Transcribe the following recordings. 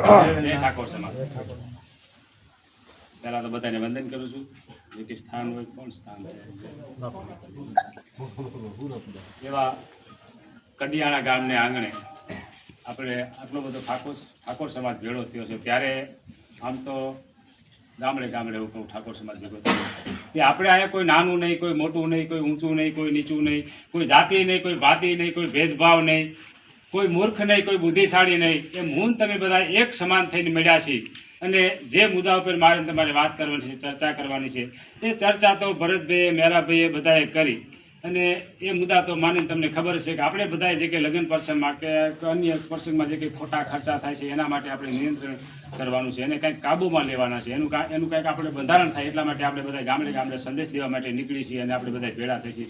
ઠાકોર સમાજ પહેલા તો બધાને વંદન કરું છું. જે કે સ્થાન હોય કોણ સ્થાન છે એવા કડિયાણા ગામને આંગણે આપણે આટલો બધો ઠાકોર સમાજ ભેળો થયો છે. ત્યારે આમ તો ગામડે ગામડે હું કહું ઠાકોર સમાજ ભેગો થયો કે આપણે અહીંયા કોઈ નાનું નહીં, કોઈ મોટું નહીં, કોઈ ઊંચું નહીં, કોઈ નીચું નહીં, કોઈ જાતિ નહીં, કોઈ ભાતિ નહીં, કોઈ ભેદભાવ નહીં, કોઈ મૂર્ખ નહીં, કોઈ બુદ્ધિશાળી નહીં. એમ હું તમે બધા એક સમાન થઈને મળ્યા છીએ. અને જે મુદ્દા ઉપર મારે તમારે વાત કરવાની છે, ચર્ચા કરવાની છે, એ ચર્ચા તો ભરતભાઈએ મેરાભાઈએ બધાએ કરી. અને એ મુદ્દા તો માનીને તમને ખબર છે કે આપણે બધાએ જે કે લગ્ન પ્રસંગમાં કે અન્ય પ્રસંગમાં જે કંઈ ખોટા ખર્ચા થાય છે એના માટે આપણે નિયંત્રણ કરવાનું છે, એને કંઈક કાબૂમાં લેવાના છે, એનું કંઈક આપણે બંધારણ થાય એટલા માટે આપણે બધા ગામડે ગામડે સંદેશ દેવા માટે નીકળી છીએ અને આપણે બધા ભેળા થઈ છીએ.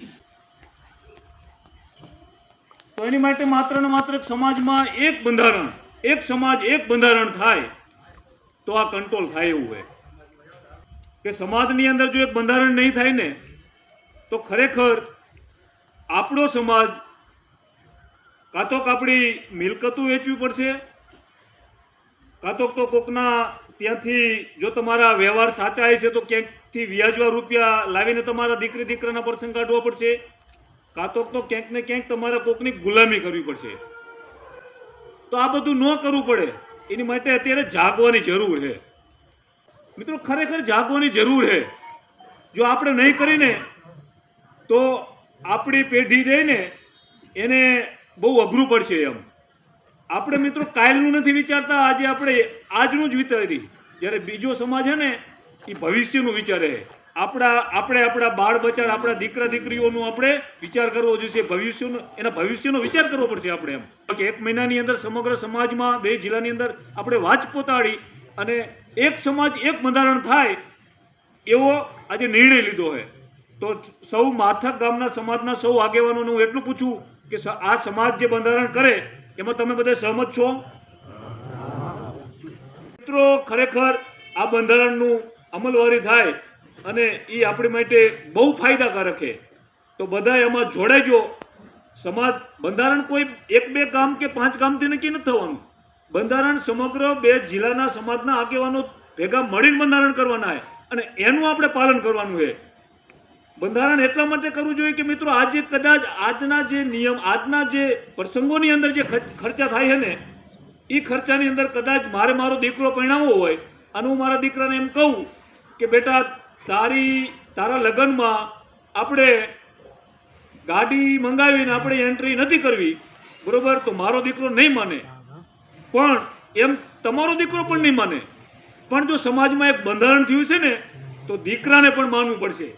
તો એની માટે માત્ર ને માત્ર સમાજમાં એક બંધારણ, એક સમાજ એક બંધારણ થાય તો આ કંટ્રોલ થાય એવું હોય કે સમાજની અંદર જો એક બંધારણ નહીં થાય ને તો ખરેખર આપણો સમાજ કાં તો આપણી મિલકતો વેચવી પડશે, કાં તો કોકના ત્યાંથી જો તમારા વ્યવહાર સાચા છે તો ક્યાંકથી વ્યાજવા રૂપિયા લાવીને તમારા દીકરી દીકરાના પ્રસંગ કાઢવા પડશે, કાં તો ક્યાંક ને ક્યાંક તમારે કોકની ગુલામી કરવી પડશે. તો આ બધું ન કરવું પડે એની માટે અત્યારે જાગવાની જરૂર છે મિત્રો. ખરેખર જાગવાની જરૂર છે. જો આપણે નહીં કરીને તો આપણી પેઢી રહીને એને બહુ અઘરું પડશે. એમ આપણે મિત્રો કાલનું નથી વિચારતા, આજે આપણે આજનું જ વિચારી. જ્યારે બીજો સમાજ છે ને એ ભવિષ્યનું વિચારે. આપણે આપણા બાળ બચ્ચા, આપણા દીકરા દીકરીઓનું આપણે વિચાર કરવો જોઈએ. એના ભવિષ્યનો વિચાર કરવો પડશે આપણે. એમ કે 1 મહિનાની અંદર સમગ્ર સમાજમાં 2 જિલ્લાની અંદર આપણે વાચ પોતાડી અને એક સમાજ એક બંધારણ થાય એવો આજે નિર્ણય લીધો છે. તો સૌ માથક ગામના સમાજના સૌ આગેવાનોને હું એટલું પૂછું કે આ સમાજ જે બંધારણ કરે એમાં તમે બધા સહમત છો? મિત્રો ખરેખર આ બંધારણનું અમલવારી થાય અને એ આપણી માટે બહુ ફાયદાકારક છે. તો બધા એમાં જોડાઈજો. સમાજ બંધારણ કોઈ 1-2 ગામ કે 5 ગામથી નક્કી નથી થવાનું. બંધારણ સમગ્ર 2 જિલ્લાના સમાજના આગેવાનો ભેગા મળીને બંધારણ કરવાના છે અને એનું આપણે પાલન કરવાનું છે. બંધારણ એટલા માટે કરવું જોઈએ કે મિત્રો આજે કદાચ આજના જે નિયમ, આજના જે પ્રસંગોની અંદર જે ખર્ચા થાય છે ને એ ખર્ચાની અંદર કદાચ મારો દીકરો પરણાવવો હોય અને હું મારા દીકરાને એમ કહું કે બેટા તારા લગ્નમાં આપણે ગાડી મંગાવીને આપણે એન્ટ્રી નથી કરવી, બરોબર? તો મારો દીકરો નહીં માને, પણ એમ તમારો દીકરો પણ નહીં માને. પણ જો સમાજમાં એક બંધારણ થયું છે ને તો દીકરાને પણ માનવું પડશે.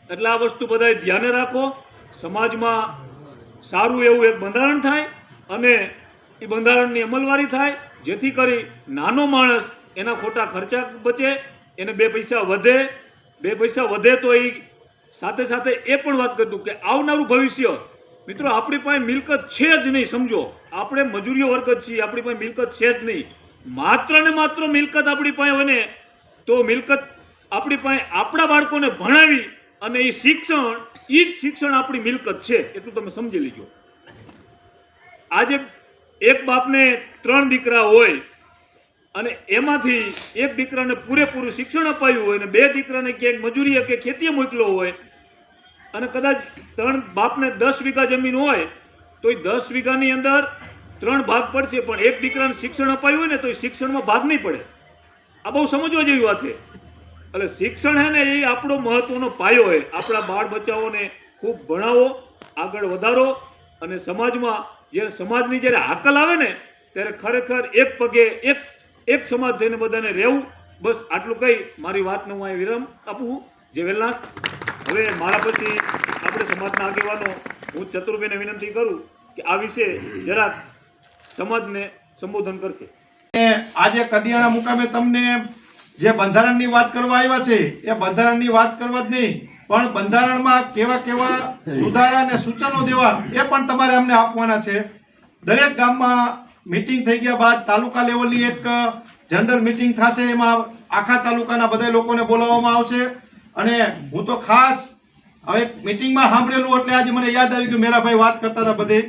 એટલે આ વસ્તુ બધાએ ધ્યાને રાખો. સમાજમાં સારું એવું એક બંધારણ થાય અને એ બંધારણની અમલવારી થાય, જેથી કરી નાનો માણસ એના ખોટા ખર્ચા બચે, એને 2 પૈસા વધે. 2 પૈસા વધે તો એ સાથે સાથે એ પણ વાત કરતું કે આવનારું ભવિષ્ય. મિત્રો આપણી પાસે મિલકત છે જ નહીં, સમજો. આપણે મજૂરીઓ વર્ગ જ છીએ, આપણી પાસે મિલકત છે જ નહીં. માત્ર ને માત્ર મિલકત આપણી પાસે હોય ને તો મિલકત આપણી પાસે આપણા બાળકોને ભણાવી અને એ જ શિક્ષણ આપણી મિલકત છે, એટલું તમે સમજી લીજો. આજે એક બાપને 3 દીકરા હોય અને એમાંથી એક દીકરાને પૂરેપૂરું શિક્ષણ અપાયું હોય અને 2 દીકરાને ક્યાંક મજૂરીએ કે ખેતીએ મોકલ્યો હોય અને કદાચ 3 બાપને 10 વીઘા જમીન હોય તો એ 10 વીઘાની અંદર 3 ભાગ પડશે, પણ એક દીકરાને શિક્ષણ અપાયું હોય ને તો એ શિક્ષણમાં ભાગ નહીં પડે. આ બહુ સમજવા જેવી વાત છે. એટલે શિક્ષણ છે ને એ આપણો મહત્વનો પાયો છે. આપણા બાળ બચ્ચાઓને ખૂબ ભણાવો, આગળ વધારો અને સમાજમાં જ્યારે સમાજની જ્યારે હાકલ આવે ને ત્યારે ખરેખર એક પગે એક સમાજ થઈને બધાને રહેવું. બસ આટલું કહી મારી વાતનો હું અહીં વિરામ આપું. જય વેલનાથ. હવે મારા પછી આપણે સમાજના આગેવાનો હું ચતુરભાઈને વિનંતી કરું કે આ વિશે જરાક સમાજને સંબોધન કરશે. આજે કડિયાણા મુકામે તમને જે બંધારણની વાત કરવા આવ્યા છે એ બંધારણની વાત કરવા જ નહીં, પણ બંધારણમાં કેવા સુધારા અને સૂચનો દેવા એ પણ તમારે અમને આપવાના છે. દરેક ગામમાં મીટિંગ થઈ ગયા બાદ તાલુકા લેવલની એક જનરલ મીટિંગ થશે. એમાં આખા તાલુકાના બધા લોકોને બોલાવવામાં આવશે. અને હું તો ખાસ હવે મીટિંગમાં સાંભળેલું એટલે આજે મને યાદ આવી ગયું. મેરાભાઈ વાત કરતા હતા બધે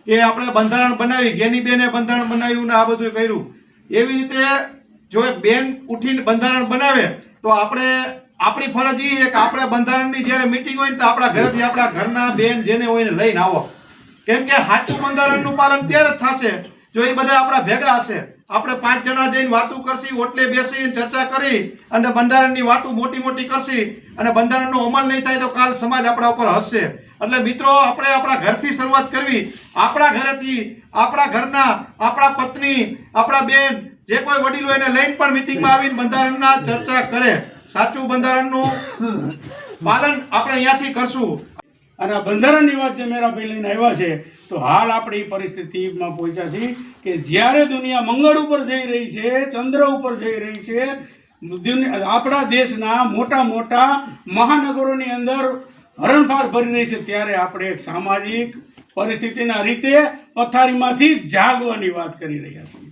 કે આપણે બંધારણ બનાવી, ગેનીબેને બંધારણ બનાવ્યું ને આ બધું કર્યું. એવી રીતે જો એક બેન ઉઠીને બંધારણ બનાવે તો આપણી ફરજ એ છે કે આપણે બંધારણની જ્યારે મીટિંગ હોય ને તો આપણા ઘરેથી આપણા ઘરના બેન જેને હોય ને લઈને આવો. કેમ કે સાચું બંધારણનું પાલન ત્યારે જ થશે જો એ બધા આપણા ભેગા હશે. આપણે 5 જણા જઈને વાતું કરશી, ઓટલે બેસી ચર્ચા કરી અને બંધારણની વાતો મોટી મોટી કરશી અને બંધારણનો અમલ નહીં થાય તો કાલ સમાજ આપણા ઉપર હસશે. એટલે મિત્રો આપણે આપણા ઘરથી શરૂઆત કરવી. આપણા ઘરેથી, આપણા ઘરના, આપણા પત્ની, આપણા બેન, જે કોઈ વડીલો એને લઈને પણ મીટિંગમાં આવીને બંધારણના ચર્ચા કરે. સાચું બંધારણનું પાલન આપણે અહીંયાથી કરશું. અને આ બંધારણની વાત જે મેરાભાઈ લઈને આવ્યા છે તો હાલ આપણે એ પરિસ્થિતિમાં પહોંચ્યા છીએ કે જ્યારે દુનિયા મંગળ ઉપર જઈ રહી છે, ચંદ્ર ઉપર જઈ રહી છે, આપણા દેશના મોટા મોટા મહાનગરોની અંદર હરણફાળ ભરી રહી છે, ત્યારે આપણે એક સામાજિક પરિસ્થિતિના રીતે પથારીમાંથી જાગવાની વાત કરી રહ્યા છીએ.